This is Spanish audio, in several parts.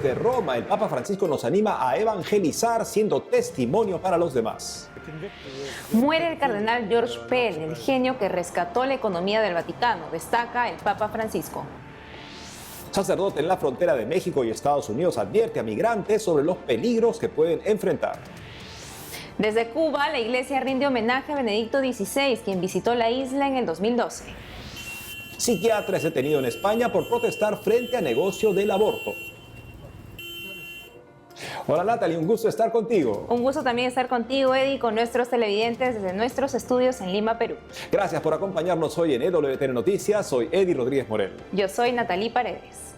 desde Roma, el Papa Francisco nos anima a evangelizar siendo testimonio para los demás. Muere el cardenal George Pell, el genio que rescató la economía del Vaticano, destaca el Papa Francisco. Sacerdote en la frontera de México y Estados Unidos advierte a migrantes sobre los peligros que pueden enfrentar. Desde Cuba, la iglesia rinde homenaje a Benedicto XVI, quien visitó la isla en el 2012. Psiquiatra es detenido en España por protestar frente a negocio del aborto. Hola Natalie, un gusto estar contigo. Un gusto también estar contigo, Eddie, con nuestros televidentes desde nuestros estudios en Lima, Perú. Gracias por acompañarnos hoy en EWTN Noticias. Soy Eddie Rodríguez Morel. Yo soy Natalie Paredes.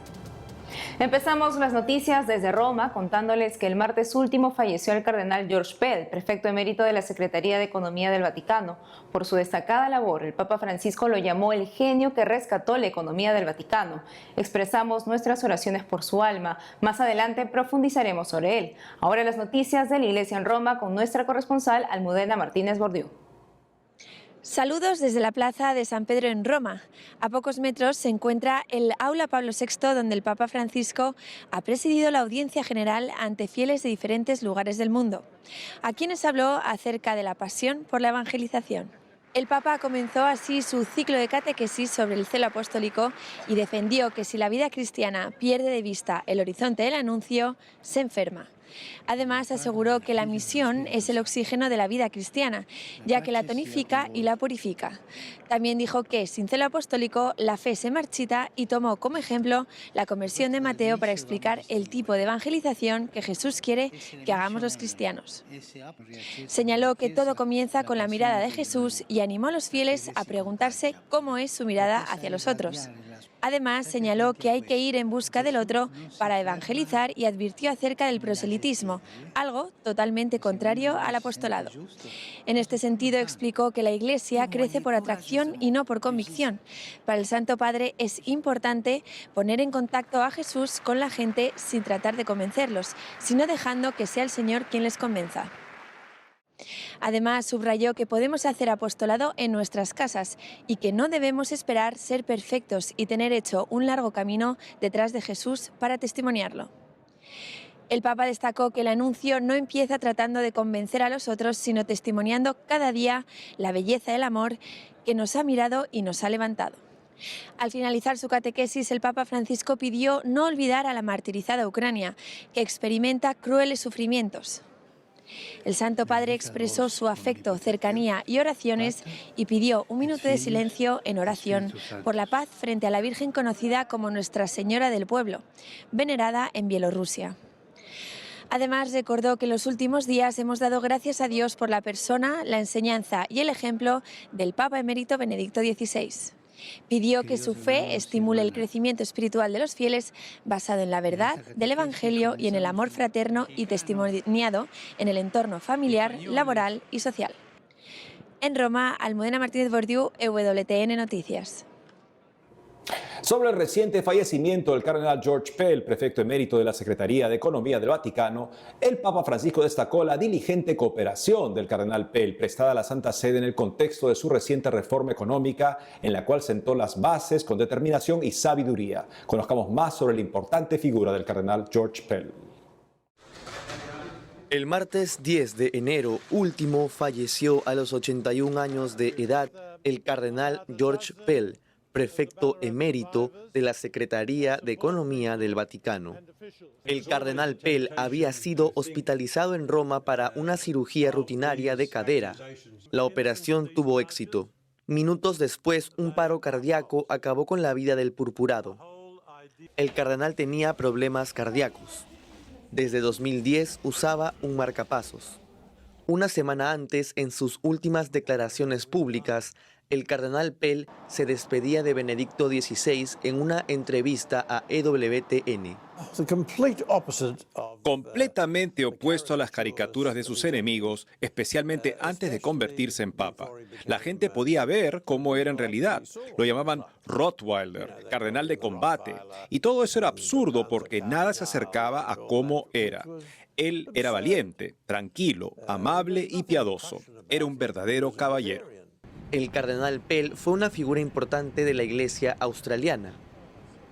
Empezamos las noticias desde Roma contándoles que el martes último falleció el cardenal George Pell, prefecto emérito de la Secretaría de Economía del Vaticano. Por su destacada labor, el Papa Francisco lo llamó el genio que rescató la economía del Vaticano. Expresamos nuestras oraciones por su alma. Más adelante profundizaremos sobre él. Ahora las noticias de la Iglesia en Roma con nuestra corresponsal Almudena Martínez Bordiú. Saludos desde la plaza de San Pedro en Roma. A pocos metros se encuentra el Aula Pablo VI, donde el Papa Francisco ha presidido la audiencia general ante fieles de diferentes lugares del mundo, a quienes habló acerca de la pasión por la evangelización. El Papa comenzó así su ciclo de catequesis sobre el celo apostólico y defendió que si la vida cristiana pierde de vista el horizonte del anuncio, se enferma. Además, aseguró que la misión es el oxígeno de la vida cristiana, ya que la tonifica y la purifica. También dijo que, sin celo apostólico, la fe se marchita y tomó como ejemplo la conversión de Mateo para explicar el tipo de evangelización que Jesús quiere que hagamos los cristianos. Señaló que todo comienza con la mirada de Jesús y animó a los fieles a preguntarse cómo es su mirada hacia los otros. Además, señaló que hay que ir en busca del otro para evangelizar y advirtió acerca del proselitismo, algo totalmente contrario al apostolado. En este sentido, explicó que la Iglesia crece por atracción y no por convicción. Para el Santo Padre es importante poner en contacto a Jesús con la gente sin tratar de convencerlos, sino dejando que sea el Señor quien les convenza. Además, subrayó que podemos hacer apostolado en nuestras casas y que no debemos esperar ser perfectos y tener hecho un largo camino detrás de Jesús para testimoniarlo. El Papa destacó que el anuncio no empieza tratando de convencer a los otros, sino testimoniando cada día la belleza del amor que nos ha mirado y nos ha levantado. Al finalizar su catequesis, el Papa Francisco pidió no olvidar a la martirizada Ucrania, que experimenta crueles sufrimientos. El Santo Padre expresó su afecto, cercanía y oraciones y pidió un minuto de silencio en oración por la paz frente a la Virgen conocida como Nuestra Señora del Pueblo, venerada en Bielorrusia. Además, recordó que en los últimos días hemos dado gracias a Dios por la persona, la enseñanza y el ejemplo del Papa emérito Benedicto XVI. Pidió que su fe estimule el crecimiento espiritual de los fieles basado en la verdad del Evangelio y en el amor fraterno y testimoniado en el entorno familiar, laboral y social. En Roma, Almudena Martínez Bordiú, EWTN Noticias. Sobre el reciente fallecimiento del cardenal George Pell, prefecto emérito de la Secretaría de Economía del Vaticano, el Papa Francisco destacó la diligente cooperación del cardenal Pell prestada a la Santa Sede en el contexto de su reciente reforma económica, en la cual sentó las bases con determinación y sabiduría. Conozcamos más sobre la importante figura del cardenal George Pell. El martes 10 de enero último falleció a los 81 años de edad el cardenal George Pell, prefecto emérito de la Secretaría de Economía del Vaticano. El cardenal Pell había sido hospitalizado en Roma para una cirugía rutinaria de cadera. La operación tuvo éxito. Minutos después, un paro cardíaco acabó con la vida del purpurado. El cardenal tenía problemas cardíacos. Desde 2010 usaba un marcapasos. Una semana antes, en sus últimas declaraciones públicas, el cardenal Pell se despedía de Benedicto XVI en una entrevista a EWTN. Completamente opuesto a las caricaturas de sus enemigos, especialmente antes de convertirse en papa. La gente podía ver cómo era en realidad. Lo llamaban Rottweiler, cardenal de combate. Y todo eso era absurdo porque nada se acercaba a cómo era. Él era valiente, tranquilo, amable y piadoso. Era un verdadero caballero. El cardenal Pell fue una figura importante de la Iglesia australiana.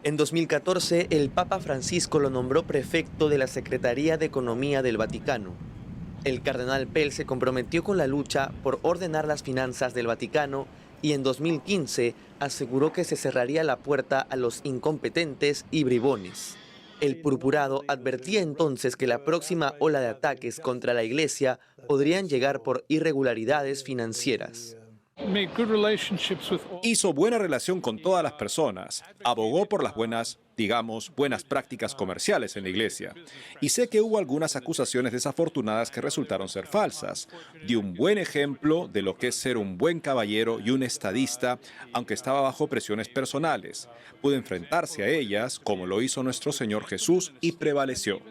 En 2014, el Papa Francisco lo nombró prefecto de la Secretaría de Economía del Vaticano. El cardenal Pell se comprometió con la lucha por ordenar las finanzas del Vaticano y en 2015 aseguró que se cerraría la puerta a los incompetentes y bribones. El purpurado advertía entonces que la próxima ola de ataques contra la Iglesia podrían llegar por irregularidades financieras. Hizo buena relación con todas las personas, abogó por las buenas prácticas comerciales en la iglesia. Y sé que hubo algunas acusaciones desafortunadas que resultaron ser falsas. Dio un buen ejemplo de lo que es ser un buen caballero y un estadista, aunque estaba bajo presiones personales. Pudo enfrentarse a ellas, como lo hizo nuestro Señor Jesús, y prevaleció.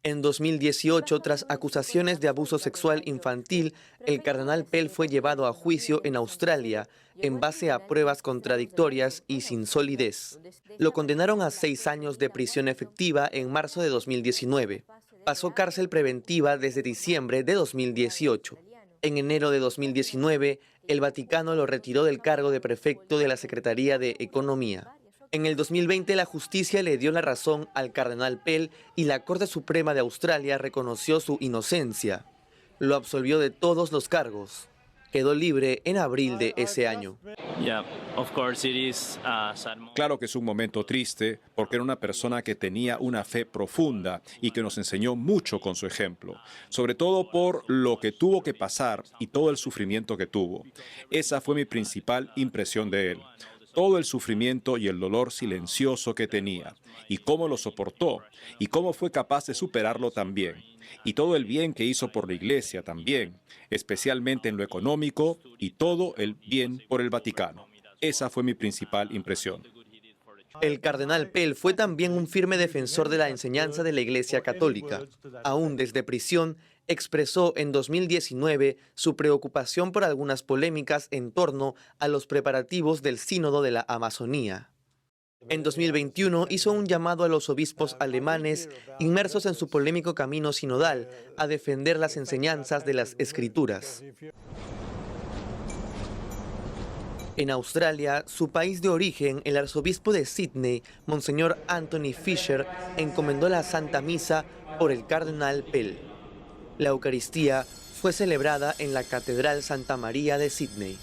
En 2018, tras acusaciones de abuso sexual infantil, el cardenal Pell fue llevado a juicio en Australia en base a pruebas contradictorias y sin solidez. Lo condenaron a 6 años de prisión efectiva en marzo de 2019. Pasó cárcel preventiva desde diciembre de 2018. En enero de 2019, el Vaticano lo retiró del cargo de prefecto de la Secretaría de Economía. En el 2020 la justicia le dio la razón al cardenal Pell y la Corte Suprema de Australia reconoció su inocencia. Lo absolvió de todos los cargos. Quedó libre en abril de ese año. Claro que es un momento triste porque era una persona que tenía una fe profunda y que nos enseñó mucho con su ejemplo, sobre todo por lo que tuvo que pasar y todo el sufrimiento que tuvo. Esa fue mi principal impresión de él. Todo el sufrimiento y el dolor silencioso que tenía, y cómo lo soportó, y cómo fue capaz de superarlo también, y todo el bien que hizo por la Iglesia también, especialmente en lo económico, y todo el bien por el Vaticano. Esa fue mi principal impresión. El cardenal Pell fue también un firme defensor de la enseñanza de la Iglesia Católica. Aún desde prisión, expresó en 2019 su preocupación por algunas polémicas en torno a los preparativos del Sínodo de la Amazonía. En 2021 hizo un llamado a los obispos alemanes inmersos en su polémico camino sinodal a defender las enseñanzas de las Escrituras. En Australia, su país de origen, el arzobispo de Sydney, Monseñor Anthony Fisher, encomendó la Santa Misa por el cardenal Pell. La Eucaristía fue celebrada en la Catedral Santa María de Sydney.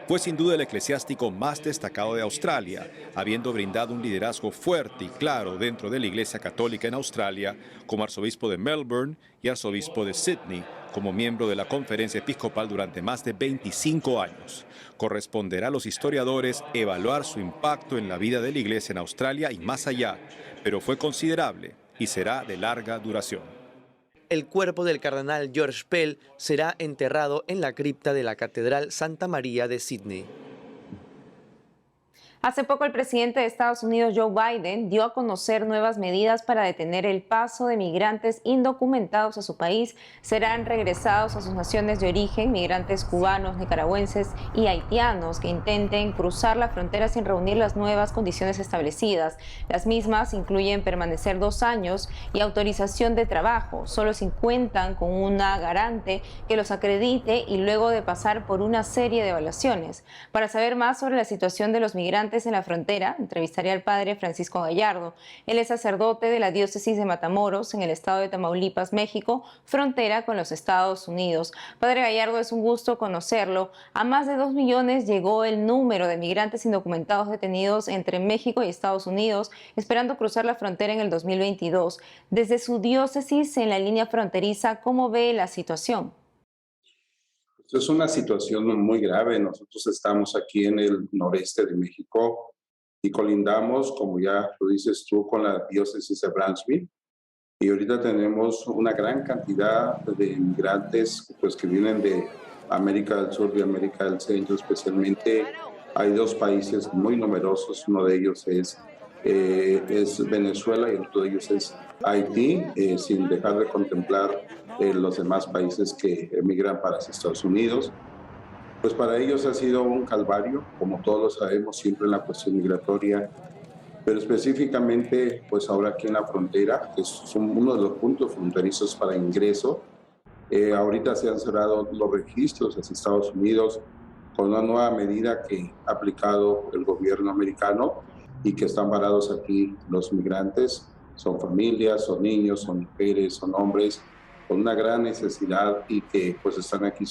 Fue sin duda el eclesiástico más destacado de Australia, habiendo brindado un liderazgo fuerte y claro dentro de la Iglesia Católica en Australia, como arzobispo de Melbourne y arzobispo de Sydney, como miembro de la Conferencia Episcopal durante más de 25 años. Corresponderá a los historiadores evaluar su impacto en la vida de la Iglesia en Australia y más allá, pero fue considerable y será de larga duración. El cuerpo del cardenal George Pell será enterrado en la cripta de la Catedral Santa María de Sydney. Hace poco el presidente de Estados Unidos, Joe Biden, dio a conocer nuevas medidas para detener el paso de migrantes indocumentados a su país. Serán regresados a sus naciones de origen migrantes cubanos, nicaragüenses y haitianos que intenten cruzar la frontera sin reunir las nuevas condiciones establecidas. Las mismas incluyen permanecer 2 años y autorización de trabajo, solo si cuentan con una garante que los acredite y luego de pasar por una serie de evaluaciones. Para saber más sobre la situación de los migrantes en la frontera, entrevistaré al padre Francisco Gallardo. Él es sacerdote de la diócesis de Matamoros, en el estado de Tamaulipas, México, frontera con los Estados Unidos. Padre Gallardo, es un gusto conocerlo. A más de 2 millones llegó el número de migrantes indocumentados detenidos entre México y Estados Unidos, esperando cruzar la frontera en el 2022. Desde su diócesis en la línea fronteriza, ¿cómo ve la situación? Es una situación muy grave. Nosotros estamos aquí en el noreste de México y colindamos, como ya lo dices tú, con la diócesis de Brownsville. Y ahorita tenemos una gran cantidad de inmigrantes pues, que vienen de América del Sur y América del Centro. Especialmente hay 2 países muy numerosos. Uno de ellos es Venezuela y otro de ellos es Haití, sin dejar de contemplar los demás países que emigran para Estados Unidos. Pues para ellos ha sido un calvario, como todos lo sabemos, siempre en la cuestión migratoria, pero específicamente pues ahora aquí en la frontera, que es uno de los puntos fronterizos para ingreso. Ahorita se han cerrado los registros hacia Estados Unidos con una nueva medida que ha aplicado el gobierno americano y que están varados aquí los migrantes. Son familias, son niños, son mujeres, son hombres con una gran necesidad y que pues están aquí.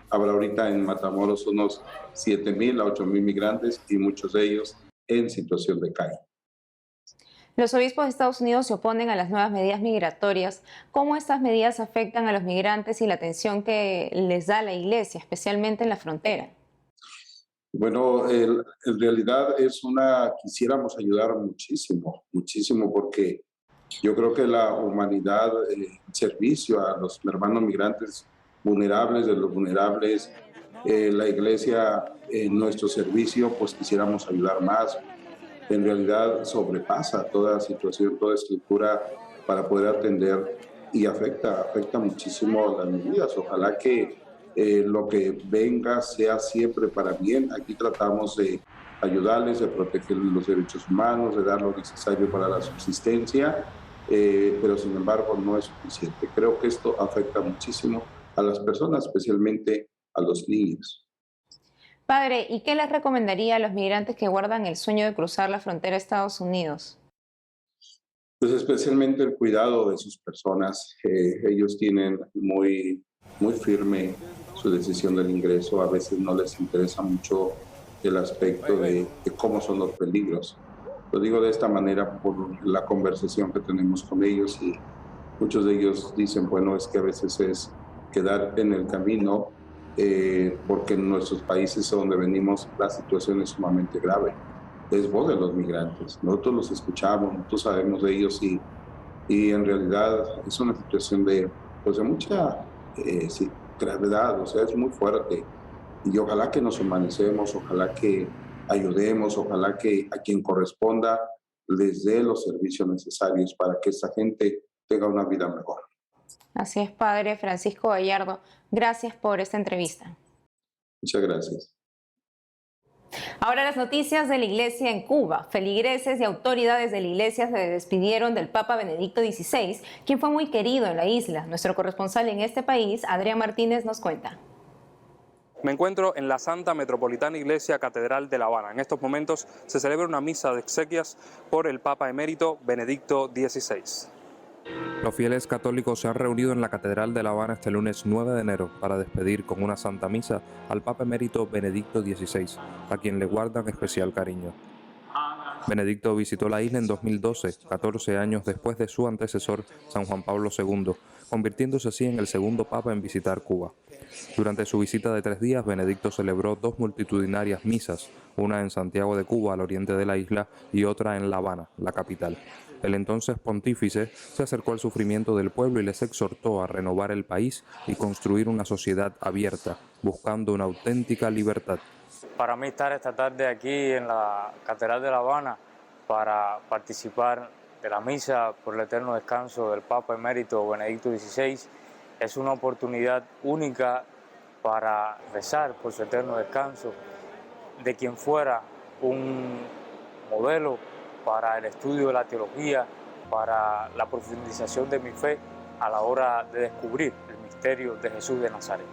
Habrá ahorita en Matamoros unos 7,000 a 8,000 migrantes y muchos de ellos en situación de calle. Los obispos de Estados Unidos se oponen a las nuevas medidas migratorias. ¿Cómo estas medidas afectan a los migrantes y la atención que les da la Iglesia, especialmente en la frontera? Bueno, en realidad quisiéramos ayudar muchísimo, muchísimo, porque yo creo que la humanidad, el servicio a los hermanos migrantes vulnerables, de los vulnerables, la Iglesia, en nuestro servicio, pues quisiéramos ayudar más. En realidad sobrepasa toda situación, toda estructura para poder atender y afecta muchísimo las medidas. Ojalá que lo que venga sea siempre para bien. Aquí tratamos de ayudarles, de proteger los derechos humanos, de dar lo necesario para la subsistencia, pero sin embargo no es suficiente. Creo que esto afecta muchísimo a las personas, especialmente a los niños. Padre, ¿y qué les recomendaría a los migrantes que guardan el sueño de cruzar la frontera a Estados Unidos? Pues especialmente el cuidado de sus personas. Ellos tienen muy firme su decisión del ingreso. A veces no les interesa mucho el aspecto de cómo son los peligros. Lo digo de esta manera por la conversación que tenemos con ellos, y muchos de ellos dicen, bueno, es que a veces es quedar en el camino porque en nuestros países donde venimos la situación es sumamente grave. Es voz de los migrantes. Nosotros los escuchamos, nosotros sabemos de ellos y en realidad es una situación de mucha gravedad, o sea, es muy fuerte. Y ojalá que nos humanicemos, ojalá que ayudemos, ojalá que a quien corresponda les dé los servicios necesarios para que esta gente tenga una vida mejor. Así es, Padre Francisco Gallardo. Gracias por esta entrevista. Muchas gracias. Ahora las noticias de la Iglesia en Cuba. Feligreses y autoridades de la Iglesia se despidieron del Papa Benedicto XVI, quien fue muy querido en la isla. Nuestro corresponsal en este país, Adrián Martínez, nos cuenta. Me encuentro en la Santa Metropolitana Iglesia Catedral de La Habana. En estos momentos se celebra una misa de exequias por el Papa emérito Benedicto XVI. Los fieles católicos se han reunido en la Catedral de La Habana este lunes 9 de enero para despedir con una santa misa al Papa emérito Benedicto XVI, a quien le guardan especial cariño. Benedicto visitó la isla en 2012, 14 años después de su antecesor, San Juan Pablo II, convirtiéndose así en el segundo papa en visitar Cuba. Durante su visita de 3 días, Benedicto celebró 2 multitudinarias misas, una en Santiago de Cuba, al oriente de la isla, y otra en La Habana, la capital. El entonces pontífice se acercó al sufrimiento del pueblo y les exhortó a renovar el país y construir una sociedad abierta, buscando una auténtica libertad. Para mí estar esta tarde aquí en la Catedral de La Habana para participar de la misa por el eterno descanso del Papa emérito Benedicto XVI es una oportunidad única para rezar por su eterno descanso, de quien fuera un modelo para el estudio de la teología, para la profundización de mi fe a la hora de descubrir el misterio de Jesús de Nazaret.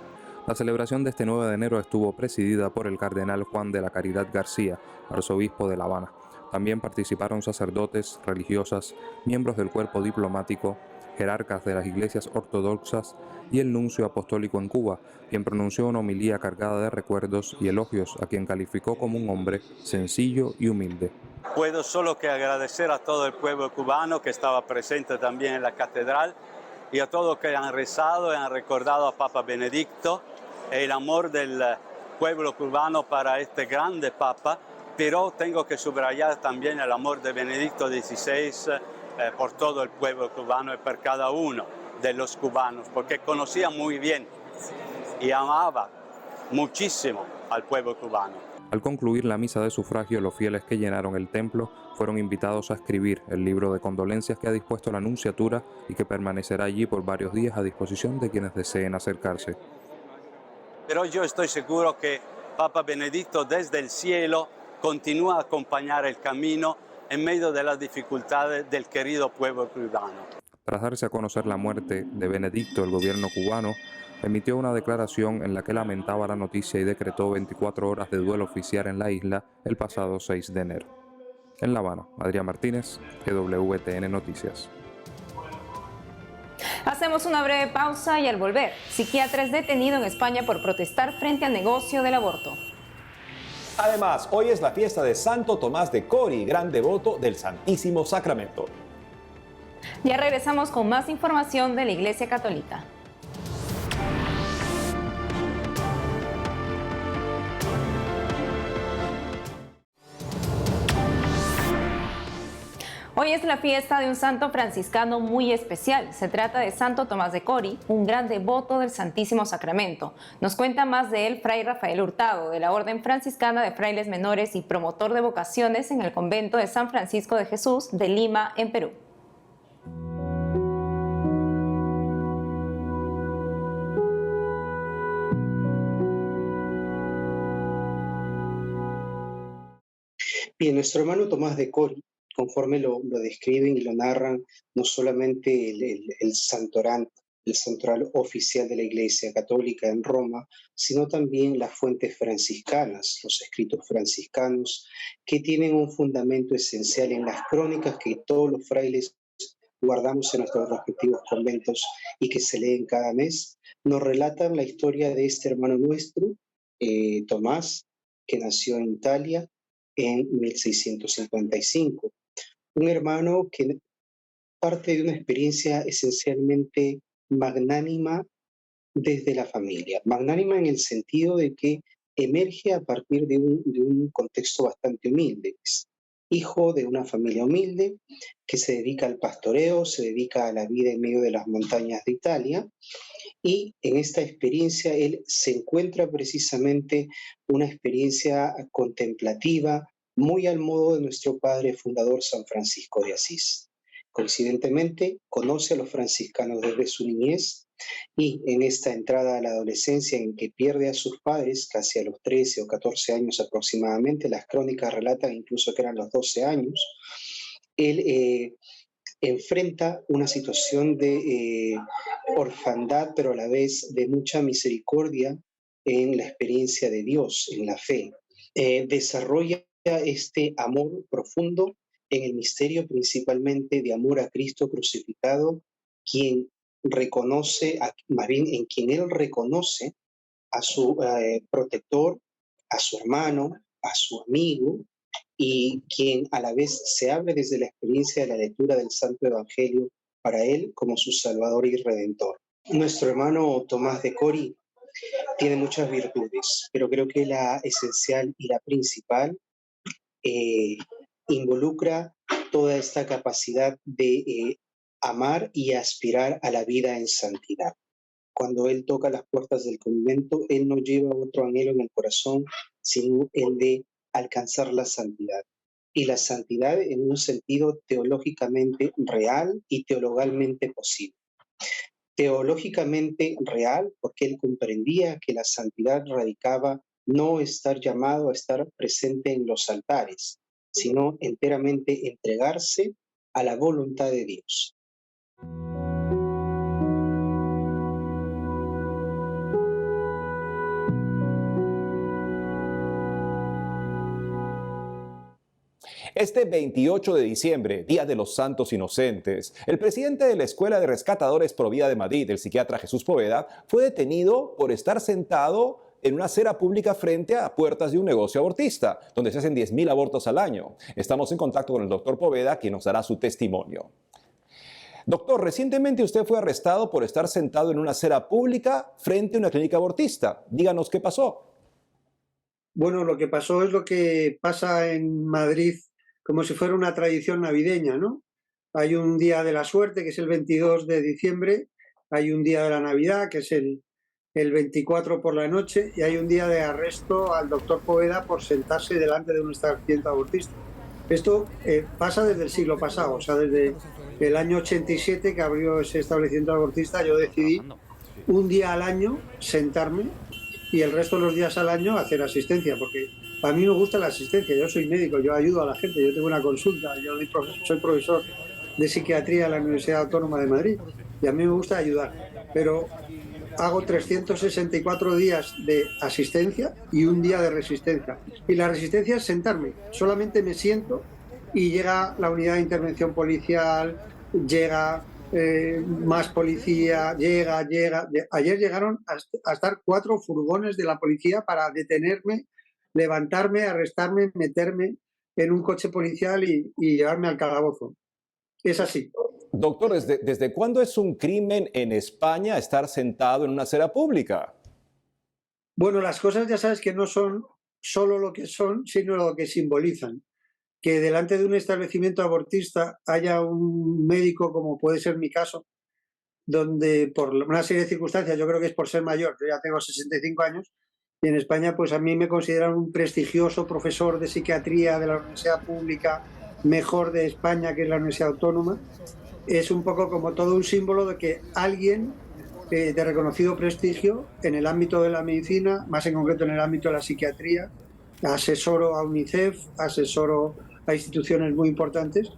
La celebración de este 9 de enero estuvo presidida por el cardenal Juan de la Caridad García, arzobispo de La Habana. También participaron sacerdotes, religiosas, miembros del cuerpo diplomático, jerarcas de las iglesias ortodoxas y el nuncio apostólico en Cuba, quien pronunció una homilía cargada de recuerdos y elogios a quien calificó como un hombre sencillo y humilde. Puedo solo que agradecer a todo el pueblo cubano que estaba presente también en la catedral y a todos que han rezado y han recordado a Papa Benedicto y el amor del pueblo cubano para este grande Papa, pero tengo que subrayar también el amor de Benedicto XVI por todo el pueblo cubano y por cada uno de los cubanos, porque conocía muy bien y amaba muchísimo al pueblo cubano. Al concluir la misa de sufragio, los fieles que llenaron el templo fueron invitados a escribir el libro de condolencias que ha dispuesto la Nunciatura y que permanecerá allí por varios días a disposición de quienes deseen acercarse. Pero yo estoy seguro que Papa Benedicto desde el cielo continúa a acompañar el camino en medio de las dificultades del querido pueblo cubano. Tras darse a conocer la muerte de Benedicto, el gobierno cubano emitió una declaración en la que lamentaba la noticia y decretó 24 horas de duelo oficial en la isla el pasado 6 de enero. En La Habana, Adrián Martínez, EWTN Noticias. Hacemos una breve pausa y al volver, psiquiatra es detenido en España por protestar frente al negocio del aborto. Además, hoy es la fiesta de Santo Tomás de Cori, gran devoto del Santísimo Sacramento. Ya regresamos con más información de la Iglesia Católica. Hoy es la fiesta de un santo franciscano muy especial. Se trata de Santo Tomás de Cori, un gran devoto del Santísimo Sacramento. Nos cuenta más de él Fray Rafael Hurtado, de la Orden Franciscana de Frailes Menores y promotor de vocaciones en el convento de San Francisco de Jesús de Lima, en Perú. Bien, nuestro hermano Tomás de Cori, conforme lo describen y lo narran, no solamente el santoral oficial de la Iglesia Católica en Roma, sino también las fuentes franciscanas, los escritos franciscanos, que tienen un fundamento esencial en las crónicas que todos los frailes guardamos en nuestros respectivos conventos y que se leen cada mes, nos relatan la historia de este hermano nuestro, Tomás, que nació en Italia en 1655. Un hermano que parte de una experiencia esencialmente magnánima desde la familia. Magnánima en el sentido de que emerge a partir de un contexto bastante humilde. Es hijo de una familia humilde que se dedica al pastoreo, se dedica a la vida en medio de las montañas de Italia, y en esta experiencia él se encuentra precisamente una experiencia contemplativa, muy al modo de nuestro padre fundador San Francisco de Asís. Coincidentemente, conoce a los franciscanos desde su niñez y en esta entrada a la adolescencia en que pierde a sus padres, casi a los 13 o 14 años aproximadamente, las crónicas relatan incluso que eran los 12 años, él enfrenta una situación de orfandad, pero a la vez de mucha misericordia en la experiencia de Dios, en la fe. Desarrolla este amor profundo en el misterio principalmente de amor a Cristo crucificado, quien reconoce, más bien en quien él reconoce a su protector, a su hermano, a su amigo, y quien a la vez se abre desde la experiencia de la lectura del Santo Evangelio para él como su Salvador y Redentor. Nuestro hermano Tomás de Cori tiene muchas virtudes, pero creo que la esencial y la principal involucra toda esta capacidad de amar y aspirar a la vida en santidad. Cuando él toca las puertas del convento, él no lleva otro anhelo en el corazón, sino el de alcanzar la santidad. Y la santidad en un sentido teológicamente real y teologalmente posible. Teológicamente real, porque él comprendía que la santidad radicaba no estar llamado a estar presente en los altares, sino enteramente entregarse a la voluntad de Dios. Este 28 de diciembre, Día de los Santos Inocentes, el presidente de la Escuela de Rescatadores Provida de Madrid, el psiquiatra Jesús Poveda, fue detenido por estar sentado en una acera pública frente a puertas de un negocio abortista, donde se hacen 10.000 abortos al año. Estamos en contacto con el doctor Poveda, quien nos dará su testimonio. Doctor, recientemente usted fue arrestado por estar sentado en una acera pública frente a una clínica abortista. Díganos qué pasó. Bueno, lo que pasó es lo que pasa en Madrid como si fuera una tradición navideña, ¿no? Hay un día de la suerte, que es el 22 de diciembre, hay un día de la Navidad, que es el 24 por la noche, y hay un día de arresto al doctor Poveda por sentarse delante de un establecimiento abortista. Esto pasa desde el siglo pasado, o sea, desde el año 87 que abrió ese establecimiento abortista, yo decidí un día al año sentarme y el resto de los días al año hacer asistencia, porque a mí me gusta la asistencia, yo soy médico, yo ayudo a la gente, yo tengo una consulta, yo soy profesor de psiquiatría en la Universidad Autónoma de Madrid y a mí me gusta ayudar, pero hago 364 días de asistencia y un día de resistencia. Y la resistencia es sentarme, solamente me siento y llega la unidad de intervención policial, llega más policía, llega. Ayer llegaron a estar 4 furgones de la policía para detenerme, levantarme, arrestarme, meterme en un coche policial y llevarme al calabozo. Es así. Doctor, ¿desde cuándo es un crimen en España estar sentado en una acera pública? Bueno, las cosas ya sabes que no son solo lo que son, sino lo que simbolizan. Que delante de un establecimiento abortista haya un médico, como puede ser mi caso, donde por una serie de circunstancias, yo creo que es por ser mayor, yo ya tengo 65 años, y en España pues a mí me consideran un prestigioso profesor de psiquiatría de la universidad pública mejor de España, que es la Universidad Autónoma. Es un poco como todo un símbolo de que alguien de reconocido prestigio en el ámbito de la medicina, más en concreto en el ámbito de la psiquiatría, asesoro a UNICEF, asesoro a instituciones muy importantes,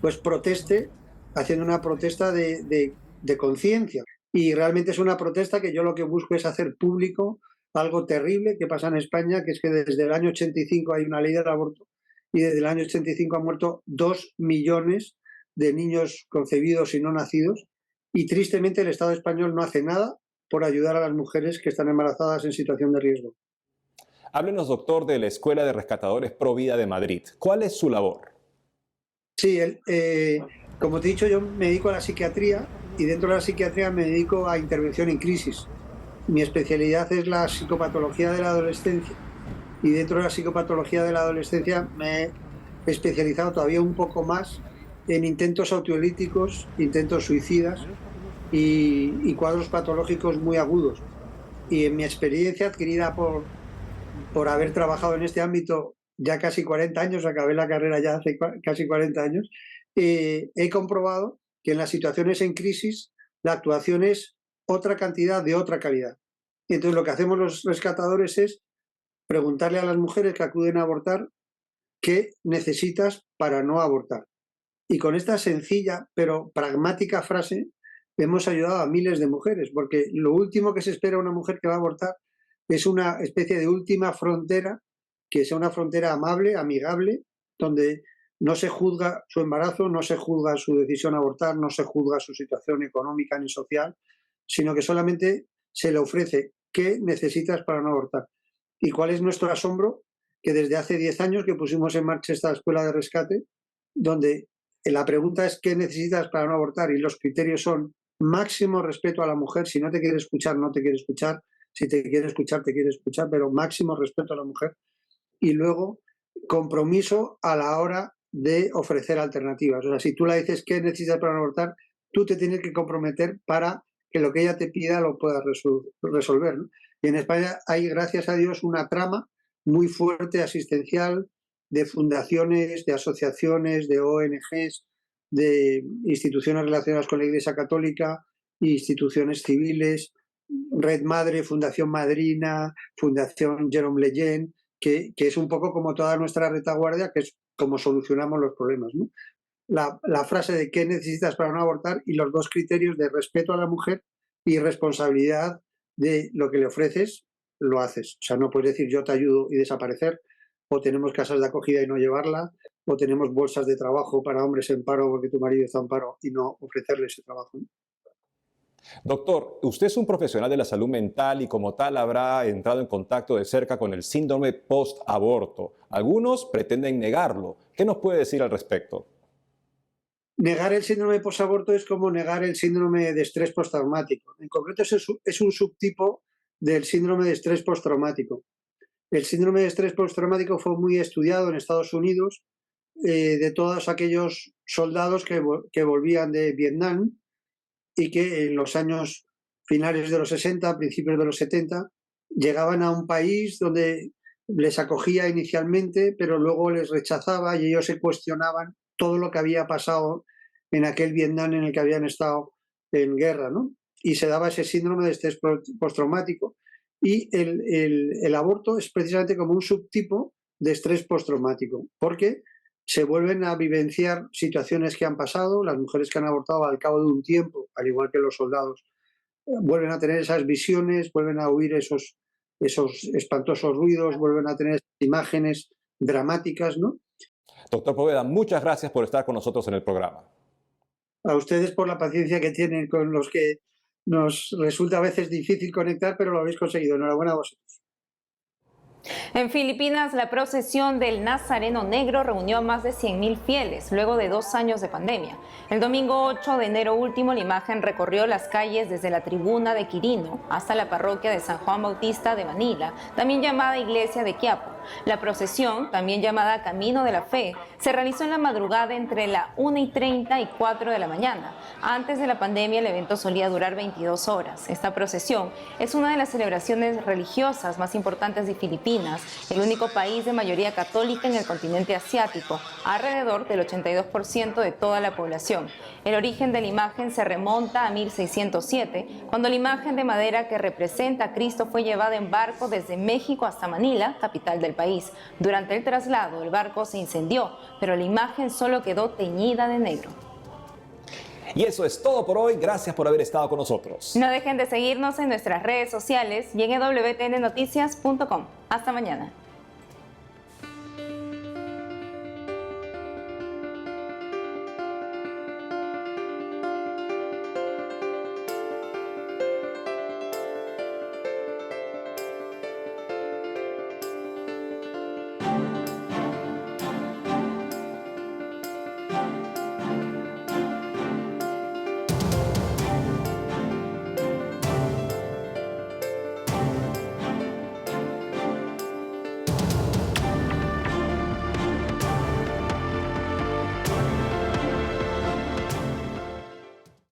pues proteste, haciendo una protesta de conciencia. Y realmente es una protesta que yo lo que busco es hacer público algo terrible que pasa en España, que es que desde el año 85 hay una ley del aborto y desde el año 85 han muerto 2 millones de niños concebidos y no nacidos, y tristemente el Estado español no hace nada por ayudar a las mujeres que están embarazadas en situación de riesgo. Háblenos, doctor, de la Escuela de Rescatadores Pro Vida de Madrid. ¿Cuál es su labor? Sí, como te he dicho, yo me dedico a la psiquiatría y dentro de la psiquiatría me dedico a intervención en crisis. Mi especialidad es la psicopatología de la adolescencia y dentro de la psicopatología de la adolescencia me he especializado todavía un poco más en intentos autolíticos, intentos suicidas y cuadros patológicos muy agudos. Y en mi experiencia adquirida por haber trabajado en este ámbito ya casi 40 años, acabé la carrera ya hace casi 40 años, he comprobado que en las situaciones en crisis la actuación es otra cantidad de otra calidad. Y entonces lo que hacemos los rescatadores es preguntarle a las mujeres que acuden a abortar qué necesitas para no abortar. Y con esta sencilla pero pragmática frase hemos ayudado a miles de mujeres, porque lo último que se espera a una mujer que va a abortar es una especie de última frontera, que sea una frontera amable, amigable, donde no se juzga su embarazo, no se juzga su decisión a abortar, no se juzga su situación económica ni social, sino que solamente se le ofrece qué necesitas para no abortar. ¿Y cuál es nuestro asombro? Que desde hace 10 años que pusimos en marcha esta escuela de rescate, donde la pregunta es qué necesitas para no abortar y los criterios son máximo respeto a la mujer, si no te quiere escuchar, no te quiere escuchar, si te quiere escuchar, te quiere escuchar, pero máximo respeto a la mujer. Y luego, compromiso a la hora de ofrecer alternativas. O sea, si tú le dices qué necesitas para no abortar, tú te tienes que comprometer para que lo que ella te pida lo puedas resolver, ¿no? Y en España hay, gracias a Dios, una trama muy fuerte asistencial de fundaciones, de asociaciones, de ONGs, de instituciones relacionadas con la Iglesia Católica, instituciones civiles, Red Madre, Fundación Madrina, Fundación Jerome Lejeune, que es un poco como toda nuestra retaguardia, que es como solucionamos los problemas, ¿no? La frase de qué necesitas para no abortar y los 2 criterios de respeto a la mujer y responsabilidad de lo que le ofreces, lo haces. O sea, no puedes decir yo te ayudo y desaparecer, o tenemos casas de acogida y no llevarla, o tenemos bolsas de trabajo para hombres en paro porque tu marido está en paro y no ofrecerle ese trabajo, ¿no? Doctor, usted es un profesional de la salud mental y como tal habrá entrado en contacto de cerca con el síndrome post-aborto. Algunos pretenden negarlo. ¿Qué nos puede decir al respecto? Negar el síndrome posaborto es como negar el síndrome de estrés postraumático. En concreto es un subtipo del síndrome de estrés postraumático. El síndrome de estrés postraumático fue muy estudiado en Estados Unidos de todos aquellos soldados que volvían de Vietnam y que en los años finales de los 60, principios de los 70, llegaban a un país donde les acogía inicialmente, pero luego les rechazaba y ellos se cuestionaban todo lo que había pasado en aquel Vietnam en el que habían estado en guerra, ¿no? Y se daba ese síndrome de estrés postraumático. Y el aborto es precisamente como un subtipo de estrés postraumático, porque se vuelven a vivenciar situaciones que han pasado, las mujeres que han abortado al cabo de un tiempo, al igual que los soldados, vuelven a tener esas visiones, vuelven a oír esos espantosos ruidos, vuelven a tener imágenes dramáticas, ¿no? Doctor Poveda, muchas gracias por estar con nosotros en el programa. A ustedes por la paciencia que tienen con los que nos resulta a veces difícil conectar, pero lo habéis conseguido. Enhorabuena a vosotros. En Filipinas, la procesión del Nazareno Negro reunió a más de 100.000 fieles luego de 2 años de pandemia. El domingo 8 de enero último, la imagen recorrió las calles desde la tribuna de Quirino hasta la parroquia de San Juan Bautista de Manila, también llamada Iglesia de Quiapo. La procesión, también llamada Camino de la Fe, se realizó en la madrugada entre la 1:30 y 4 de la mañana. Antes de la pandemia, el evento solía durar 22 horas. Esta procesión es una de las celebraciones religiosas más importantes de Filipinas, el único país de mayoría católica en el continente asiático, alrededor del 82% de toda la población. El origen de la imagen se remonta a 1607, cuando la imagen de madera que representa a Cristo fue llevada en barco desde México hasta Manila, capital del país. Durante el traslado, el barco se incendió, pero la imagen solo quedó teñida de negro. Y eso es todo por hoy. Gracias por haber estado con nosotros. No dejen de seguirnos en nuestras redes sociales y en wtnnoticias.com. Hasta mañana.